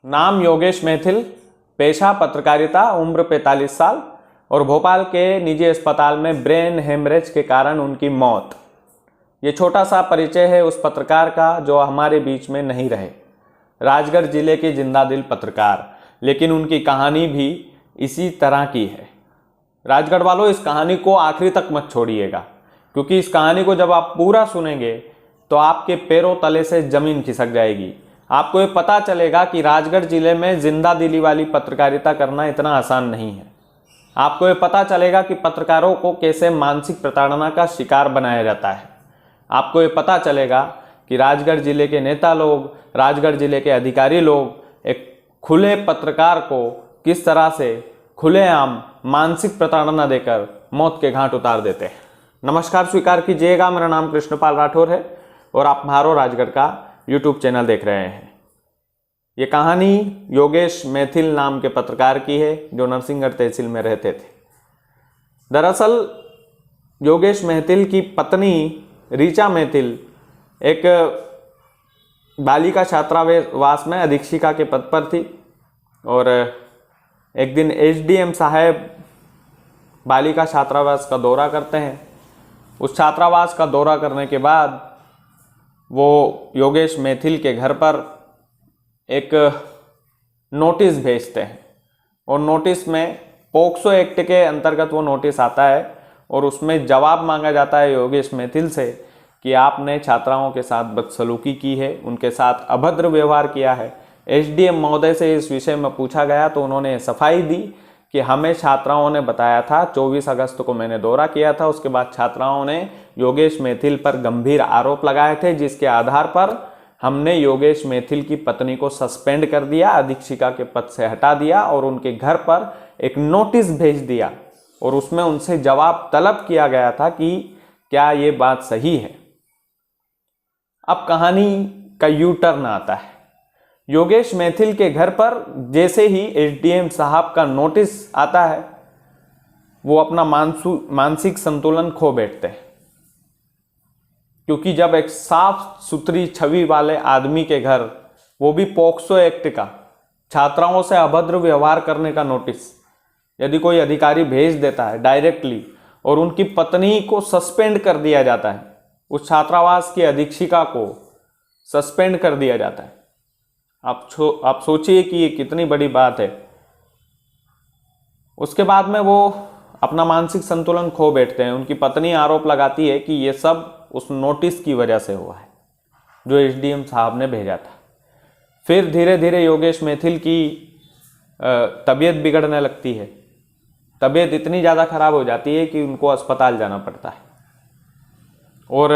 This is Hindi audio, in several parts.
नाम योगेश मैथिल, पेशा पत्रकारिता, उम्र 45 साल और भोपाल के निजी अस्पताल में ब्रेन हेमरेज के कारण उनकी मौत। ये छोटा सा परिचय है उस पत्रकार का जो हमारे बीच में नहीं रहे। राजगढ़ जिले के जिंदादिल पत्रकार, लेकिन उनकी कहानी भी इसी तरह की है। राजगढ़ वालों, इस कहानी को आखिरी तक मत छोड़िएगा, क्योंकि इस कहानी को जब आप पूरा सुनेंगे तो आपके पैरों तले से जमीन खिसक जाएगी। आपको ये पता चलेगा कि राजगढ़ जिले में जिंदादिली वाली पत्रकारिता करना इतना आसान नहीं है। आपको ये पता चलेगा कि पत्रकारों को कैसे मानसिक प्रताड़ना का शिकार बनाया जाता है। आपको ये पता चलेगा कि राजगढ़ जिले के नेता लोग, राजगढ़ जिले के अधिकारी लोग एक खुले पत्रकार को किस तरह से खुलेआम मानसिक प्रताड़ना देकर मौत के घाट उतार देते हैं। नमस्कार स्वीकार कीजिएगा, मेरा नाम कृष्णपाल राठौर है और आप म्हारो राजगढ़ का यूट्यूब चैनल देख रहे हैं। ये कहानी योगेश मैथिल नाम के पत्रकार की है जो नरसिंहगढ़ तहसील में रहते थे। दरअसल योगेश मैथिल की पत्नी ऋचा मैथिल एक बालिका छात्रावास में अधीक्षिका के पद पर थी और एक दिन एसडीएम साहब बालिका छात्रावास का दौरा करते हैं। उस छात्रावास का दौरा करने के बाद वो योगेश मैथिल के घर पर एक नोटिस भेजते हैं और नोटिस में पोक्सो एक्ट के अंतर्गत वो नोटिस आता है और उसमें जवाब मांगा जाता है योगेश मैथिल से कि आपने छात्राओं के साथ बदसलूकी की है, उनके साथ अभद्र व्यवहार किया है। एसडीएम महोदय से इस विषय में पूछा गया तो उन्होंने सफाई दी कि हमें छात्राओं ने बताया था, 24 अगस्त को मैंने दौरा किया था, उसके बाद छात्राओं ने योगेश मैथिल पर गंभीर आरोप लगाए थे, जिसके आधार पर हमने योगेश मैथिल की पत्नी को सस्पेंड कर दिया, अधीक्षिका के पद से हटा दिया और उनके घर पर एक नोटिस भेज दिया और उसमें उनसे जवाब तलब किया गया था कि क्या ये बात सही है। अब कहानी का यू टर्न आता है। योगेश मैथिल के घर पर जैसे ही एसडीएम साहब का नोटिस आता है, वो अपना मानसिक संतुलन खो बैठते हैं, क्योंकि जब एक साफ सुथरी छवि वाले आदमी के घर, वो भी पोक्सो एक्ट का, छात्राओं से अभद्र व्यवहार करने का नोटिस यदि कोई अधिकारी भेज देता है डायरेक्टली और उनकी पत्नी को सस्पेंड कर दिया जाता है, उस छात्रावास की अधीक्षिका को सस्पेंड कर दिया जाता है, आप सोचिए कि ये कितनी बड़ी बात है। उसके बाद में वो अपना मानसिक संतुलन खो बैठते हैं। उनकी पत्नी आरोप लगाती है कि ये सब उस नोटिस की वजह से हुआ है जो एसडीएम साहब ने भेजा था। फिर धीरे धीरे योगेश मैथिल की तबीयत बिगड़ने लगती है। तबीयत इतनी ज़्यादा खराब हो जाती है कि उनको अस्पताल जाना पड़ता है और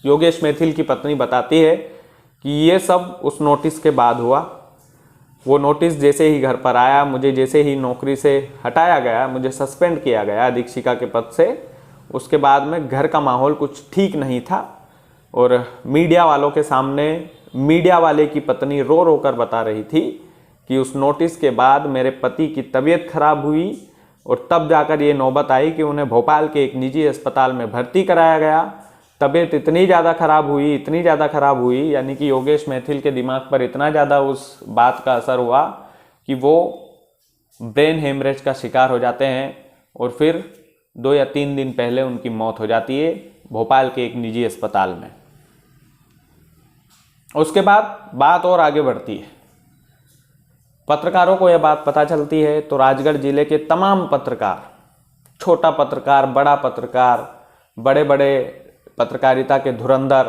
योगेश मैथिल की पत्नी बताती है कि ये सब उस नोटिस के बाद हुआ। वो नोटिस जैसे ही घर पर आया, मुझे जैसे ही नौकरी से हटाया गया, मुझे सस्पेंड किया गया अधीक्षिका के पद से, उसके बाद में घर का माहौल कुछ ठीक नहीं था और मीडिया वालों के सामने मीडिया वाले की पत्नी रो रो कर बता रही थी कि उस नोटिस के बाद मेरे पति की तबीयत खराब हुई और तब जाकर ये नौबत आई कि उन्हें भोपाल के एक निजी अस्पताल में भर्ती कराया गया। तबीयत इतनी ज़्यादा खराब हुई, यानी कि योगेश मैथिल के दिमाग पर इतना ज़्यादा उस बात का असर हुआ कि वो ब्रेन हेमरेज का शिकार हो जाते हैं और फिर 2 या 3 दिन पहले उनकी मौत हो जाती है भोपाल के एक निजी अस्पताल में। उसके बाद बात और आगे बढ़ती है। पत्रकारों को यह बात पता चलती है तो राजगढ़ जिले के तमाम पत्रकार, छोटा पत्रकार, बड़ा पत्रकार, बड़े बड़े पत्रकारिता के धुरंधर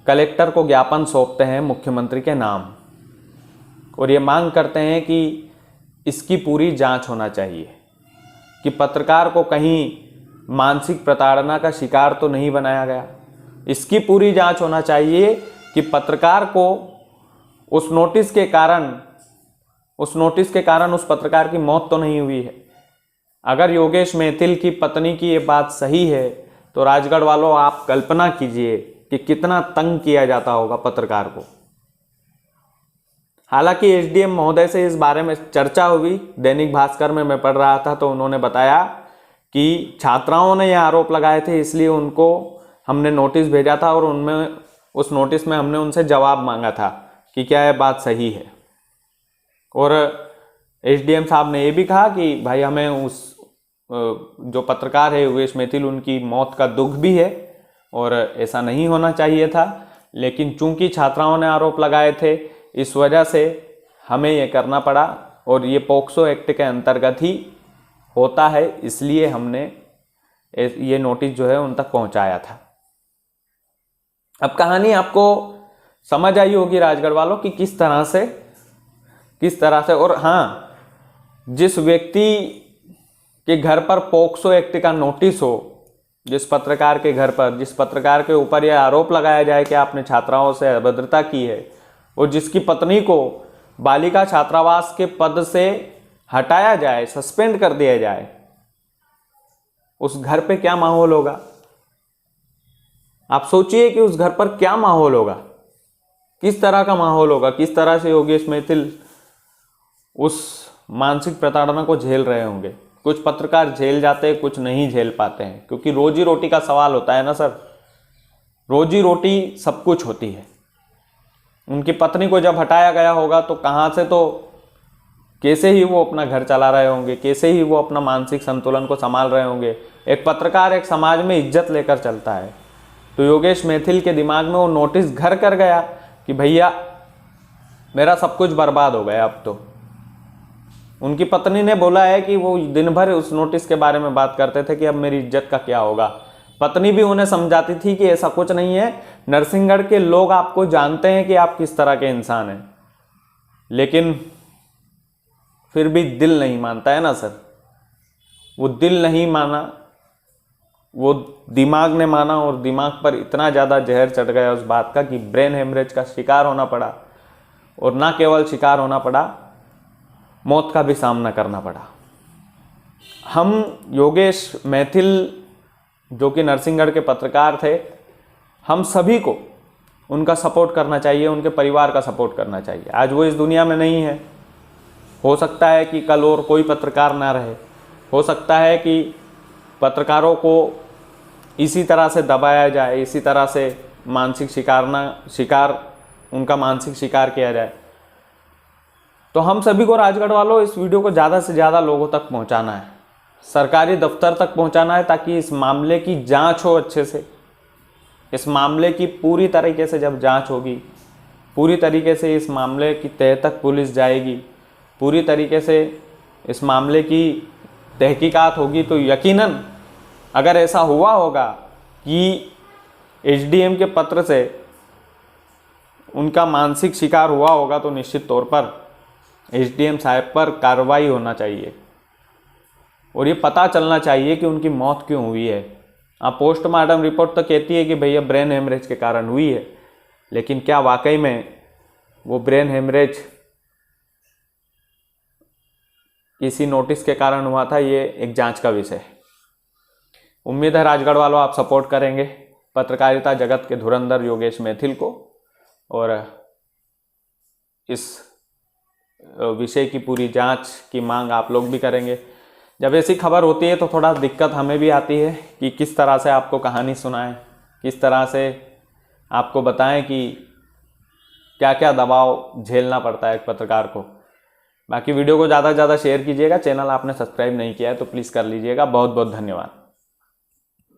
कलेक्टर को ज्ञापन सौंपते हैं मुख्यमंत्री के नाम और ये मांग करते हैं कि इसकी पूरी जांच होना चाहिए कि पत्रकार को कहीं मानसिक प्रताड़ना का शिकार तो नहीं बनाया गया। इसकी पूरी जांच होना चाहिए कि पत्रकार को उस नोटिस के कारण उस पत्रकार की मौत तो नहीं हुई है। अगर योगेश मैथिल की पत्नी की ये बात सही है तो राजगढ़ वालों, आप कल्पना कीजिए कि कितना तंग किया जाता होगा पत्रकार को। हालांकि एसडीएम महोदय से इस बारे में चर्चा हुई, दैनिक भास्कर में मैं पढ़ रहा था तो उन्होंने बताया कि छात्राओं ने यह आरोप लगाए थे, इसलिए उनको हमने नोटिस भेजा था और उस नोटिस में हमने उनसे जवाब मांगा था कि क्या यह बात सही है। और एसडीएम साहब ने ये भी कहा कि भाई हमें उस जो पत्रकार है योगेश मैथिल, उनकी मौत का दुख भी है और ऐसा नहीं होना चाहिए था, लेकिन चूंकि छात्राओं ने आरोप लगाए थे इस वजह से हमें ये करना पड़ा और ये पोक्सो एक्ट के अंतर्गत ही होता है, इसलिए हमने ये नोटिस जो है उन तक पहुंचाया था। अब कहानी आपको समझ आई होगी राजगढ़ वालों कि किस तरह से। और हाँ, जिस व्यक्ति के घर पर पोक्सो एक्ट का नोटिस हो, जिस पत्रकार के घर पर, जिस पत्रकार के ऊपर यह आरोप लगाया जाए कि आपने छात्राओं से अभद्रता की है और जिसकी पत्नी को बालिका छात्रावास के पद से हटाया जाए, सस्पेंड कर दिया जाए, उस घर पे क्या माहौल होगा? आप सोचिए कि उस घर पर क्या माहौल होगा, किस तरह का माहौल होगा, किस तरह से योगेश मैथिल उस मानसिक प्रताड़ना को झेल रहे होंगे। कुछ पत्रकार झेल जाते हैं, कुछ नहीं झेल पाते हैं, क्योंकि रोजी रोटी का सवाल होता है ना सर। रोजी रोटी सब कुछ होती है। उनकी पत्नी को जब हटाया गया होगा तो कहाँ से, तो कैसे ही वो अपना घर चला रहे होंगे, कैसे ही वो अपना मानसिक संतुलन को संभाल रहे होंगे। एक पत्रकार एक समाज में इज्जत लेकर चलता है, तो योगेश मैथिल के दिमाग में वो नोटिस घर कर गया कि भैया मेरा सब कुछ बर्बाद हो गया अब तो। उनकी पत्नी ने बोला है कि वो दिन भर उस नोटिस के बारे में बात करते थे कि अब मेरी इज्जत का क्या होगा। पत्नी भी उन्हें समझाती थी कि ऐसा कुछ नहीं है, नरसिंहगढ़ के लोग आपको जानते हैं कि आप किस तरह के इंसान हैं, लेकिन फिर भी दिल नहीं मानता है ना सर। वो दिल नहीं माना, वो दिमाग ने माना और दिमाग पर इतना ज़्यादा जहर चढ़ गया उस बात का कि ब्रेन हेमरेज का शिकार होना पड़ा। और ना केवल शिकार होना पड़ा, मौत का भी सामना करना पड़ा। हम योगेश मैथिल जो कि नरसिंहगढ़ के पत्रकार थे, हम सभी को उनका सपोर्ट करना चाहिए, उनके परिवार का सपोर्ट करना चाहिए। आज वो इस दुनिया में नहीं है, हो सकता है कि कल और कोई पत्रकार ना रहे, हो सकता है कि पत्रकारों को इसी तरह से दबाया जाए, इसी तरह से उनका मानसिक शिकार किया जाए। तो हम सभी को राजगढ़ वालों इस वीडियो को ज़्यादा से ज़्यादा लोगों तक पहुंचाना है, सरकारी दफ्तर तक पहुंचाना है, ताकि इस मामले की जांच हो अच्छे से। इस मामले की पूरी तरीके से जब जांच होगी, पूरी तरीके से इस मामले की तह तक पुलिस जाएगी, पूरी तरीके से इस मामले की तहकीकात होगी, तो यकीनन अगर ऐसा हुआ होगा कि एसडीएम के पत्र से उनका मानसिक शिकार हुआ होगा, तो निश्चित तौर पर एसडीएम साहब पर कार्रवाई होना चाहिए और ये पता चलना चाहिए कि उनकी मौत क्यों हुई है। अब पोस्टमार्टम रिपोर्ट तो कहती है कि भैया ब्रेन हेमरेज के कारण हुई है, लेकिन क्या वाकई में वो ब्रेन हेमरेज किसी नोटिस के कारण हुआ था? ये एक जांच का विषय है। उम्मीद है राजगढ़ वालों आप सपोर्ट करेंगे पत्रकारिता जगत के धुरंधर योगेश मैथिल को, और इस विषय की पूरी जांच की मांग आप लोग भी करेंगे। जब ऐसी खबर होती है तो थोड़ा दिक्कत हमें भी आती है कि किस तरह से आपको कहानी सुनाएं, किस तरह से आपको बताएं कि क्या क्या दबाव झेलना पड़ता है एक पत्रकार को। बाकी वीडियो को ज़्यादा से ज़्यादा शेयर कीजिएगा। चैनल आपने सब्सक्राइब नहीं किया है तो प्लीज़ कर लीजिएगा। बहुत बहुत धन्यवाद।